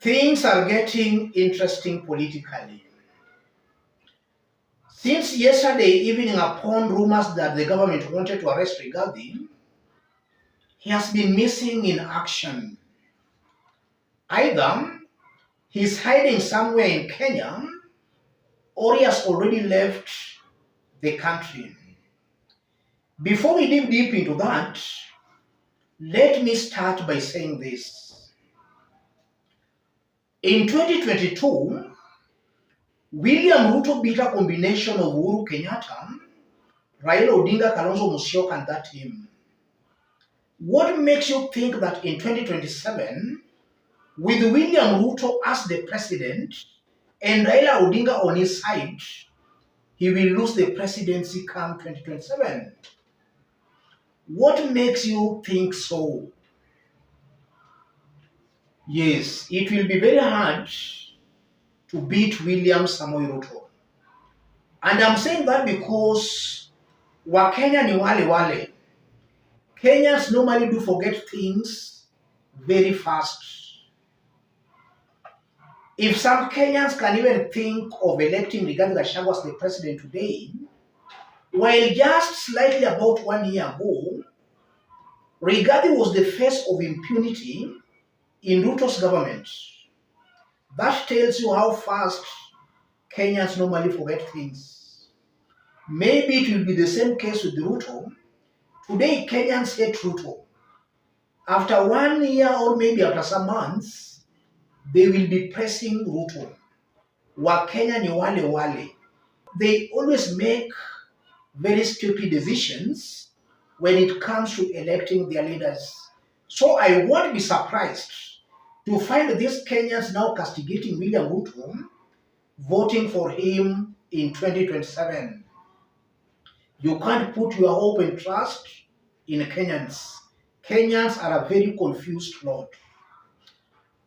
Things are getting interesting politically. Since yesterday evening, upon rumors that the government wanted to arrest Rigathi, he has been missing in action. Either he's hiding somewhere in Kenya or he has already left the country. Before we dig deep into that, let me start by saying this. In 2022, William Ruto beat a combination of Uhuru Kenyatta, Raila Odinga, Kalonzo Musyoka, and that team. What makes you think that in 2027, with William Ruto as the president and Raila Odinga on his side, he will lose the presidency come 2027? What makes you think so? Yes, it will be very hard to beat William Samoei Ruto. And I'm saying that because Wakenya ni wale wale. Kenyans normally do forget things very fast. If some Kenyans can even think of electing Rigathi Gachagua as the president today, while just slightly about 1 year ago, Rigathi was the face of impunity in Ruto's government. That tells you how fast Kenyans normally forget things. Maybe it will be the same case with Ruto. Today, Kenyans hate Ruto. After 1 year or maybe after some months, they will be pressing Ruto. Wakenya ni wale wale. They always make very stupid decisions when it comes to electing their leaders. So I won't be surprised to find these Kenyans now castigating William Ruto, voting for him in 2027. You can't put your hope and trust in Kenyans. Kenyans are a very confused lot.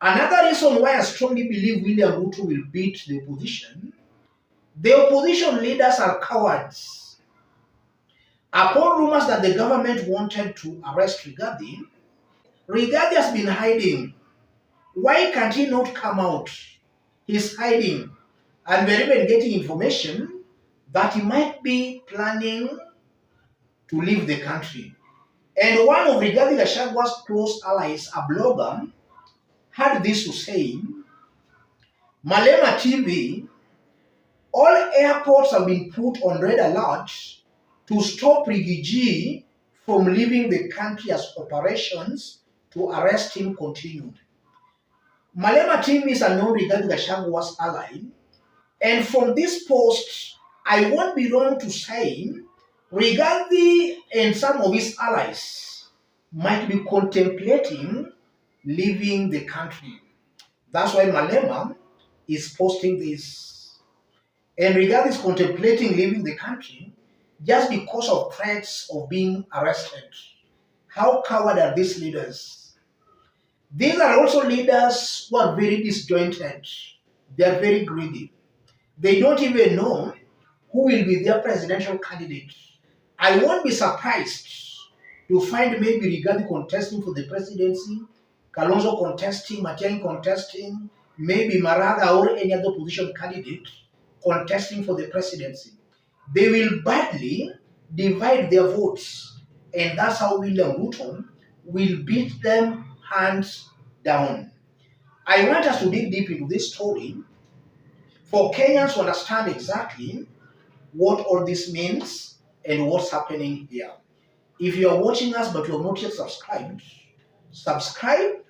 Another reason why I strongly believe William Ruto will beat the opposition leaders are cowards. Upon rumors that the government wanted to arrest Rigathi, Rigathi has been hiding. Why can't he not come out? He's hiding. And we're even getting information that he might be planning to leave the country. And one of Rigathi Gachagua's close allies, a blogger, had this to say: Malema TV, all airports have been put on red alert to stop Rigathi from leaving the country as operations to arrest him continue. Malema TV is a known Rigathi Gachagua's ally, and from this post, I won't be wrong to say Rigathi and some of his allies might be contemplating leaving the country. That's why Malema is posting this. And Rigathi is contemplating leaving the country just because of threats of being arrested. How coward are these leaders? These are also leaders who are very disjointed. They are very greedy. They don't even know who will be their presidential candidate. I won't be surprised to find maybe Rigathi contesting for the presidency, Kalonzo contesting, Matiang'i contesting, maybe Maraga or any other opposition candidate contesting for the presidency. They will badly divide their votes, and that's how William Ruto will beat them hands down. I want us to dig deep into this story for Kenyans to understand exactly what all this means and what's happening here. If you are watching us but you have not yet subscribed, subscribe,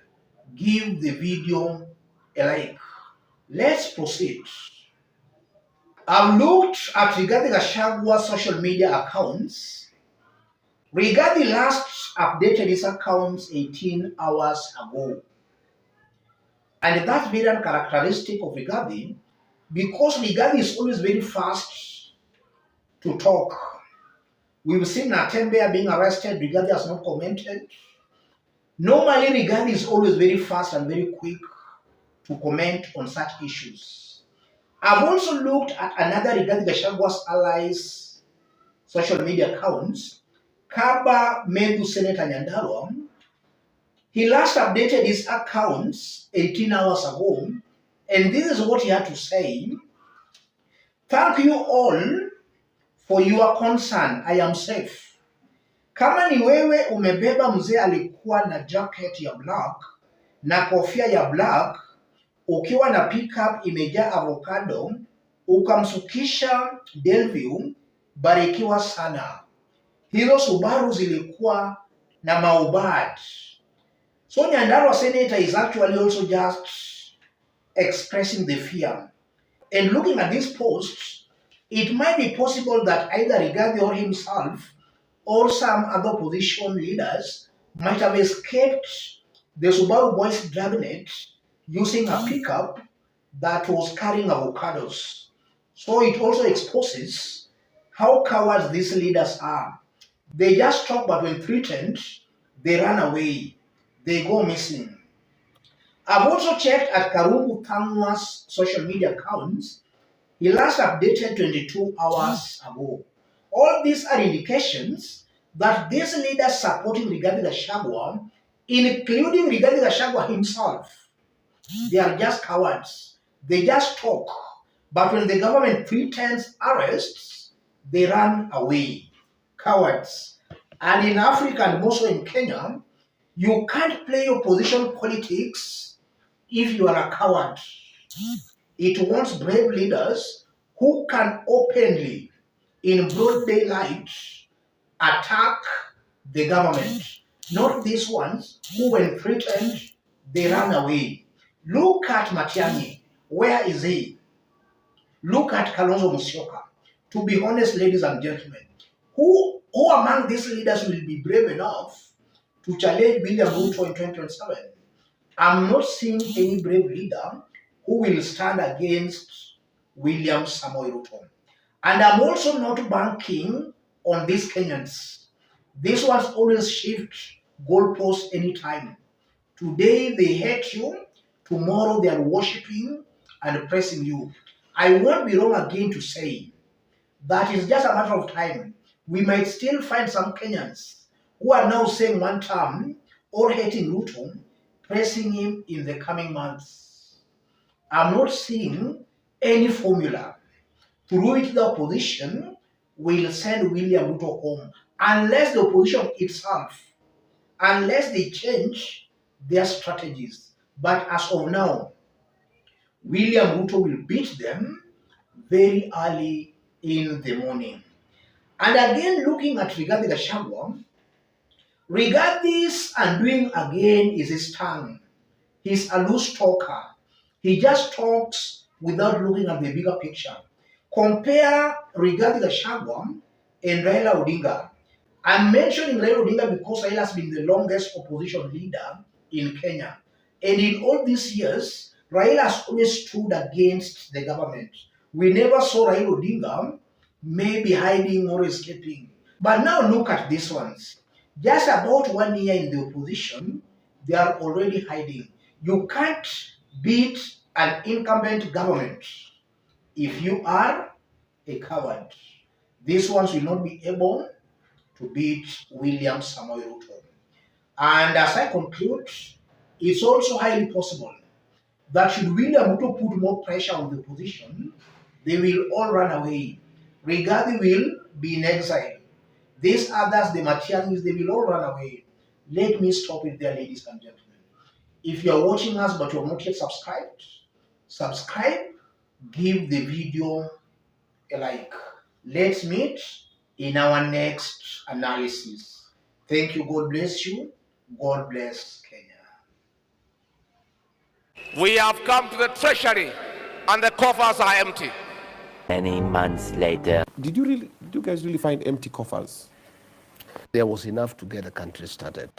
give the video a like. Let's proceed. I've looked at Rigathi Gachagua's social media accounts. Rigathi last updated his accounts 18 hours ago. And that's very uncharacteristic of Rigathi, because Rigathi is always very fast to talk. We've seen Natembeya being arrested. Rigathi has not commented. Normally, Rigathi is always very fast and very quick to comment on such issues. I've also looked at another Rigathi Gachagua's allies' social media accounts, Kaba Medu Senator Nyandarua, He last updated his accounts 18 hours ago, and this is what he had to say. Thank you all for your concern. I am safe. Kama ni wewe umebeba mzee alikuwa na jacket ya black na kofia ya black, ukiwa na pickup imejaa avocado, ukamsukisha Delview, barikiwa sana. Hizo Subaru zilikuwa na maubad. So Nyandarua Senator is actually also just expressing the fear. And looking at this post, it might be possible that either Rigathi or himself or some other opposition leaders might have escaped the Subaru Boys dragnet using a pickup that was carrying avocados. So it also exposes how cowards these leaders are. They just talk, but when threatened, they run away. They go missing. I've also checked at Karungu Tangwa's social media accounts. He last updated 22 hours ago. All these are indications that these leaders supporting Rigathi Gachagua, including Rigathi Gachagua himself, they are just cowards. They just talk. But when the government threatens arrests, they run away. Cowards. And in Africa and also in Kenya, you can't play opposition politics if you are a coward. It wants brave leaders who can openly, in broad daylight, attack the government. Not these ones who, when threatened, they run away. Look at Matiang'i. Where is he? Look at Kalonzo Musyoka. To be honest, ladies and gentlemen, who among these leaders will be brave enough to challenge William Ruto in 2027? I'm not seeing any brave leader who will stand against William Samoei Ruto. And I'm also not banking on these Kenyans. These ones always shift goalposts anytime. Today they hate you, tomorrow they are worshipping and praising you. I won't be wrong again to say that it's just a matter of time. We might still find some Kenyans who are now saying one term or hating Ruto, praising him in the coming months. I'm not seeing any formula through which the opposition will send William Ruto home, unless the opposition itself, unless they change their strategies. But as of now, William Ruto will beat them very early in the morning. And again, looking at Rigathi Gachagua, Rigathi's undoing again is his tongue. He's a loose talker. He just talks without looking at the bigger picture. Compare Rigathi Gachagua and Raila Odinga. I'm mentioning Raila Odinga because Raila has been the longest opposition leader in Kenya. And in all these years, Raila has always stood against the government. We never saw Raila Odinga maybe hiding or escaping. But now look at these ones. Just about 1 year in the opposition, they are already hiding. You can't beat an incumbent government if you are a coward. These ones will not be able to beat William Samoei Ruto. And as I conclude, it's also highly possible that should William Ruto put more pressure on the opposition, they will all run away. Rigathi will be in exile. These others, the Matiang'is, they will all run away. Let me stop it there, ladies and gentlemen. If you are watching us but you are not yet subscribed, subscribe, give the video a like. Let's meet in our next analysis. Thank you. God bless you. God bless Kenya. We have come to the treasury and the coffers are empty. Many months later. Did you guys really find empty coffers? There was enough to get the country started.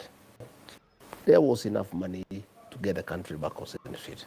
There was enough money to get the country back on its feet.